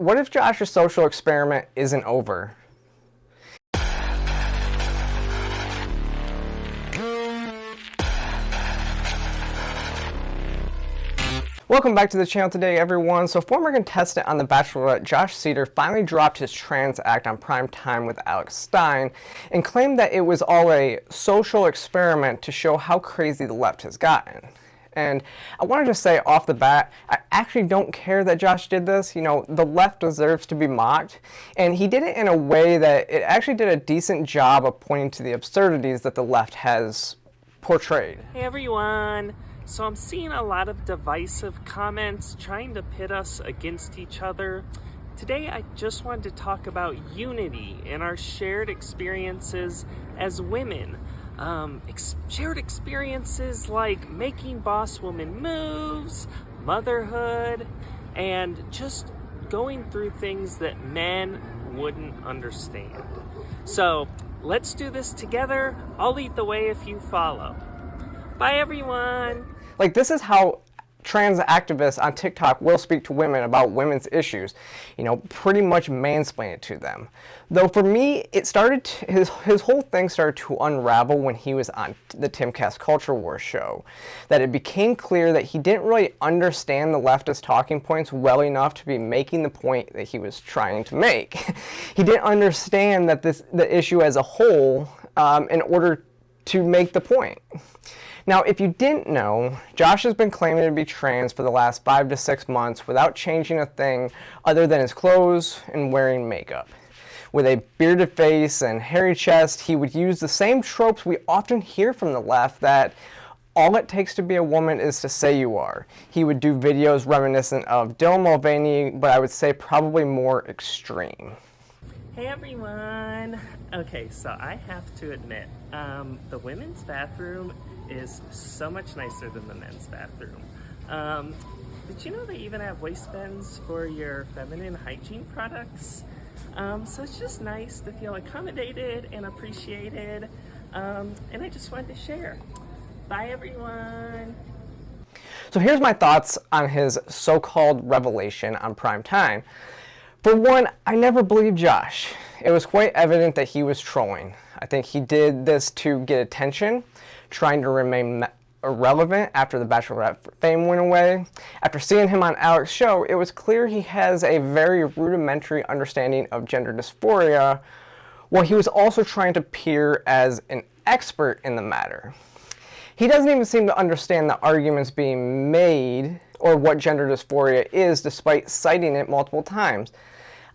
What if Josh's social experiment isn't over? Welcome back to the channel today, everyone. So former contestant on The Bachelorette, Josh Seiter, finally dropped his trans act on prime time with Alex Stein and claimed that it was all a social experiment to show how crazy the left has gotten. And I want to just say off the bat, I actually don't care that Josh did this. You know, the left deserves to be mocked, and he did it in a way that it actually did a decent job of pointing to the absurdities that the left has portrayed. Hey everyone! So I'm seeing a lot of divisive comments trying to pit us against each other. Today I just wanted to talk about unity in our shared experiences as women. Shared experiences like making boss woman moves, motherhood, and just going through things that men wouldn't understand. So let's do this together. I'll lead the way if you follow. Bye everyone! Like, this is how trans activists on TikTok will speak to women about women's issues. You know, pretty much mansplain it to them. Though for me, it started, his whole thing started to unravel when he was on the Timcast Culture Wars show. That it became clear that he didn't really understand the leftist talking points well enough to be making the point that he was trying to make. He didn't understand that the issue as a whole in order to make the point. Now, if you didn't know, Josh has been claiming to be trans for the last 5 to 6 months without changing a thing other than his clothes and wearing makeup. With a bearded face and hairy chest, he would use the same tropes we often hear from the left, that all it takes to be a woman is to say you are. He would do videos reminiscent of Dylan Mulvaney, but I would say probably more extreme. Hey everyone! Okay, so I have to admit, the women's bathroom is so much nicer than the men's bathroom. Did you know they even have waistbands for your feminine hygiene products? So it's just nice to feel accommodated and appreciated, and I just wanted to share. Bye everyone! So here's my thoughts on his so-called revelation on prime time. For one, I never believed Josh. It was quite evident that he was trolling. I think he did this to get attention, trying to remain irrelevant after the Bachelorette fame went away. After seeing him on Alex's show, it was clear he has a very rudimentary understanding of gender dysphoria, while he was also trying to appear as an expert in the matter. He doesn't even seem to understand the arguments being made or what gender dysphoria is, despite citing it multiple times.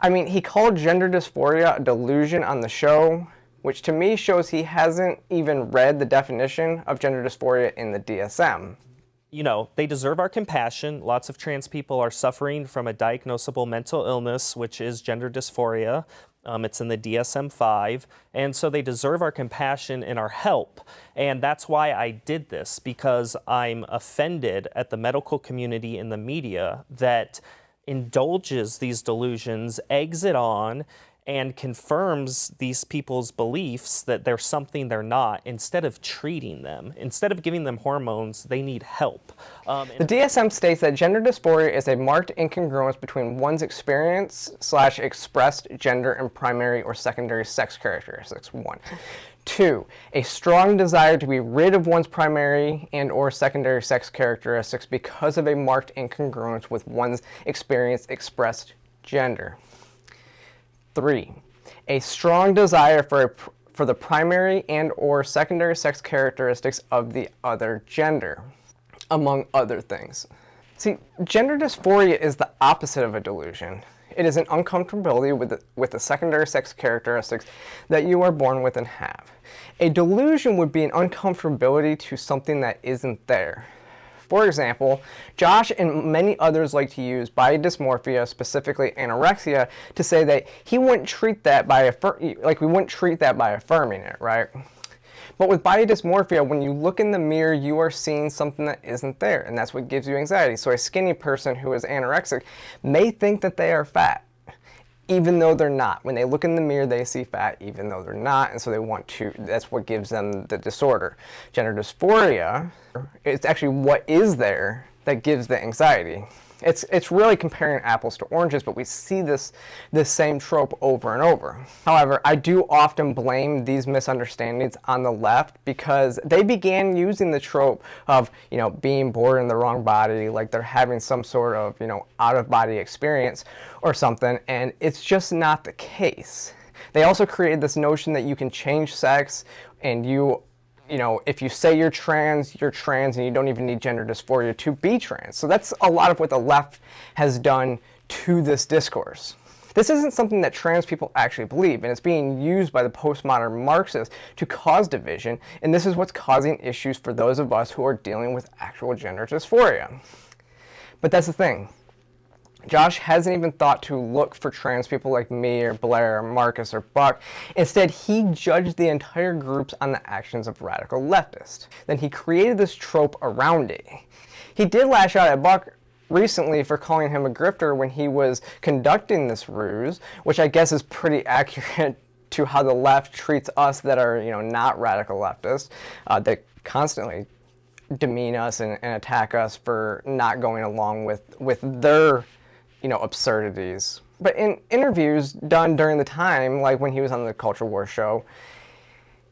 I mean, he called gender dysphoria a delusion on the show, which to me shows he hasn't even read the definition of gender dysphoria in the DSM. You know, they deserve our compassion. Lots of trans people are suffering from a diagnosable mental illness, which is gender dysphoria. It's in the DSM-5, and so they deserve our compassion and our help. And that's why I did this, because I'm offended at the medical community and the media that indulges these delusions, eggs it on, and confirms these people's beliefs that they're something they're not, instead of treating them. Instead of giving them hormones, they need help. The DSM states that gender dysphoria is a marked incongruence between one's experience/expressed gender and primary or secondary sex characteristics, 1. 2, a strong desire to be rid of one's primary and or secondary sex characteristics because of a marked incongruence with one's experience/expressed gender. 3, a strong desire for the primary and or secondary sex characteristics of the other gender, among other things. See, gender dysphoria is the opposite of a delusion. It is an uncomfortability with the secondary sex characteristics that you are born with and have. A delusion would be an uncomfortability to something that isn't there. For example, Josh and many others like to use body dysmorphia, specifically anorexia, to say that he wouldn't treat that by we wouldn't treat that by affirming it, right? But with body dysmorphia, when you look in the mirror, you are seeing something that isn't there, and that's what gives you anxiety. So a skinny person who is anorexic may think that they are fat, even though they're not. When they look in the mirror, they see fat, even though they're not, and so they want to, that's what gives them the disorder. Gender dysphoria, it's actually what is there that gives the anxiety. It's really comparing apples to oranges, but we see this same trope over and over. However, I do often blame these misunderstandings on the left because they began using the trope of, being born in the wrong body, like they're having some sort of, out-of-body experience or something, and it's just not the case. They also created this notion that you can change sex and if you say you're trans, and you don't even need gender dysphoria to be trans. So that's a lot of what the left has done to this discourse. This isn't something that trans people actually believe, and it's being used by the postmodern Marxists to cause division, and this is what's causing issues for those of us who are dealing with actual gender dysphoria. But that's the thing. Josh hasn't even thought to look for trans people like me or Blair or Marcus or Buck. Instead, he judged the entire groups on the actions of radical leftists. Then he created this trope around it. He did lash out at Buck recently for calling him a grifter when he was conducting this ruse, which I guess is pretty accurate to how the left treats us that are, not radical leftists. They constantly demean us and attack us for not going along with their absurdities. But in interviews done during the time, like when he was on the Culture War show,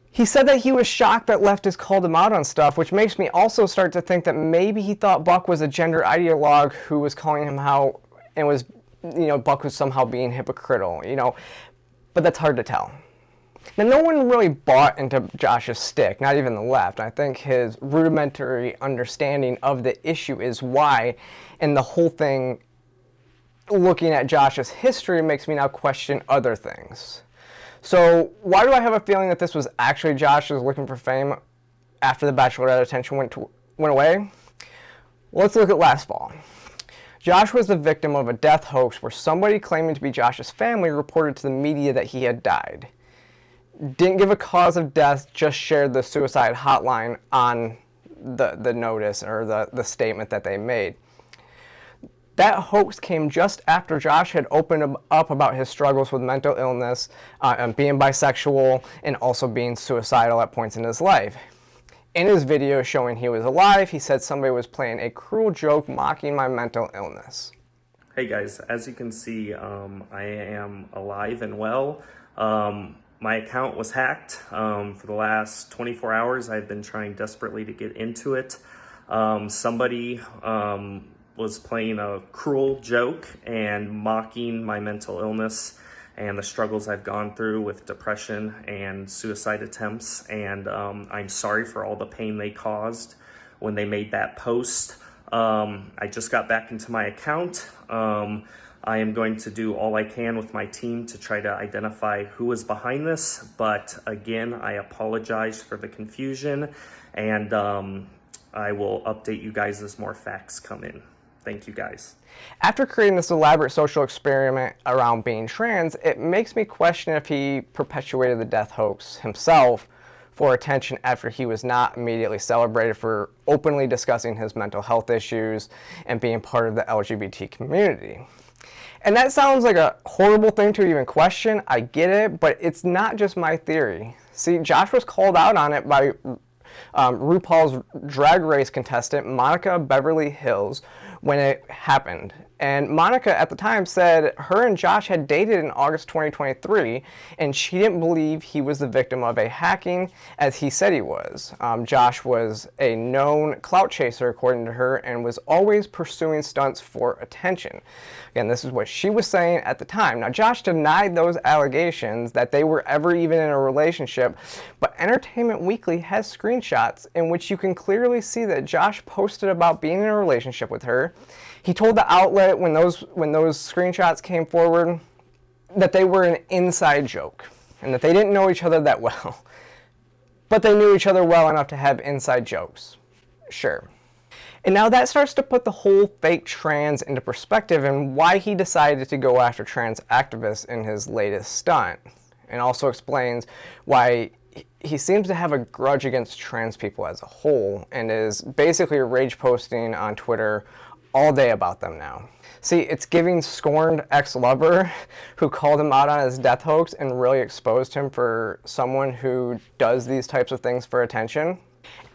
he said that he was shocked that leftists called him out on stuff, which makes me also start to think that maybe he thought Buck was a gender ideologue who was calling him out and was, Buck was somehow being hypocritical, but that's hard to tell. Now, no one really bought into Josh's stick, not even the left. I think his rudimentary understanding of the issue is why, and the whole thing looking at Josh's history makes me now question other things. So why do I have a feeling that this was actually Josh who was looking for fame after the Bachelorette attention went away? Well, let's look at last fall. Josh was the victim of a death hoax where somebody claiming to be Josh's family reported to the media that he had died. Didn't give a cause of death, just shared the suicide hotline on the notice or the statement that they made. That hoax came just after Josh had opened up about his struggles with mental illness, and being bisexual, and also being suicidal at points in his life. In his video showing he was alive, he said somebody was playing a cruel joke mocking my mental illness. Hey guys, as you can see, I am alive and well. My account was hacked. For the last 24 hours, I've been trying desperately to get into it. Somebody was playing a cruel joke and mocking my mental illness and the struggles I've gone through with depression and suicide attempts. And I'm sorry for all the pain they caused when they made that post. I just got back into my account. I am going to do all I can with my team to try to identify who is behind this. But again, I apologize for the confusion, and I will update you guys as more facts come in. Thank you guys. After creating this elaborate social experiment around being trans, it makes me question if he perpetuated the death hoax himself for attention after he was not immediately celebrated for openly discussing his mental health issues and being part of the LGBT community. And that sounds like a horrible thing to even question. I get it, but it's not just my theory. See, Josh was called out on it by RuPaul's Drag Race contestant Monica Beverly Hills when it happened. And Monica at the time said her and Josh had dated in August 2023, and she didn't believe he was the victim of a hacking as he said he was. Josh was a known clout chaser, according to her, and was always pursuing stunts for attention. Again, this is what she was saying at the time. Now, Josh denied those allegations that they were ever even in a relationship, but Entertainment Weekly has screenshots in which you can clearly see that Josh posted about being in a relationship with her. He told the outlet when those screenshots came forward that they were an inside joke and that they didn't know each other that well. But they knew each other well enough to have inside jokes. Sure. And now that starts to put the whole fake trans into perspective and why he decided to go after trans activists in his latest stunt. And also explains why he seems to have a grudge against trans people as a whole and is basically rage posting on Twitter all day about them now. See, it's giving scorned ex-lover who called him out on his death hoax and really exposed him for someone who does these types of things for attention.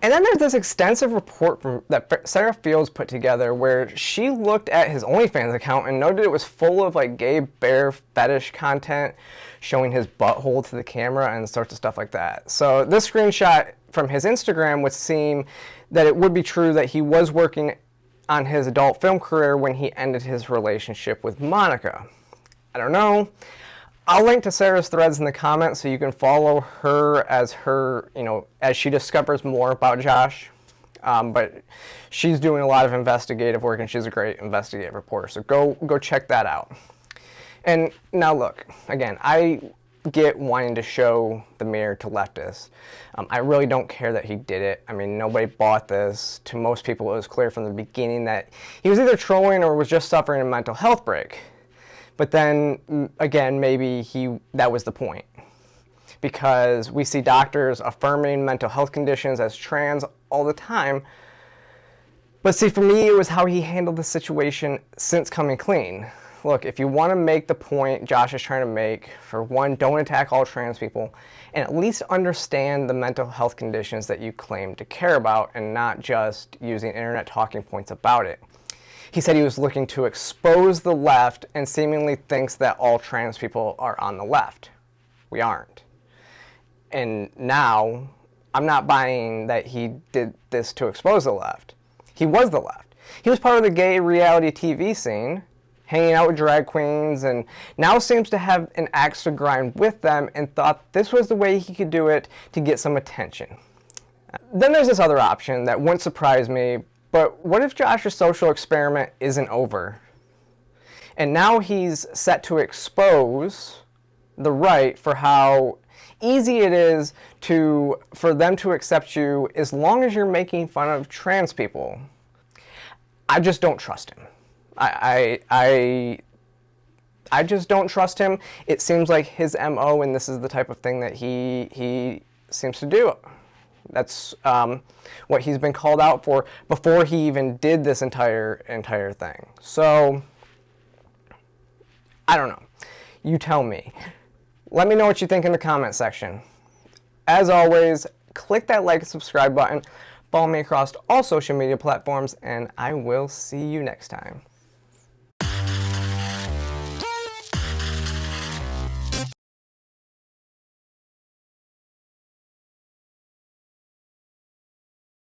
And then there's this extensive report that Sarah Fields put together where she looked at his OnlyFans account and noted it was full of like gay bear fetish content, showing his butthole to the camera and sorts of stuff like that. So this screenshot from his Instagram would seem that it would be true that he was working on his adult film career when he ended his relationship with Monica. I don't know. I'll link to Sarah's threads in the comments so you can follow her, as she discovers more about Josh. But she's doing a lot of investigative work, and she's a great investigative reporter. So go check that out. And now look, again, I get wanting to show the mirror to leftists. I really don't care that he did it. I mean, nobody bought this. To most people, it was clear from the beginning that he was either trolling or was just suffering a mental health break. But then, again, maybe that was the point. Because we see doctors affirming mental health conditions as trans all the time. But see, for me, it was how he handled the situation since coming clean. Look, if you want to make the point Josh is trying to make, for one, don't attack all trans people, and at least understand the mental health conditions that you claim to care about, and not just using internet talking points about it. He said he was looking to expose the left and seemingly thinks that all trans people are on the left. We aren't. And now, I'm not buying that he did this to expose the left. He was the left. He was part of the gay reality TV scene, hanging out with drag queens, and now seems to have an axe to grind with them and thought this was the way he could do it to get some attention. Then there's this other option that wouldn't surprise me, but what if Josh's social experiment isn't over? And now he's set to expose the right for how easy it is for them to accept you as long as you're making fun of trans people. I just don't trust him. I just don't trust him. It seems like his MO, and this is the type of thing that he seems to do. That's what he's been called out for before he even did this entire thing. So, I don't know. You tell me. Let me know what you think in the comment section. As always, click that like and subscribe button. Follow me across all social media platforms, and I will see you next time.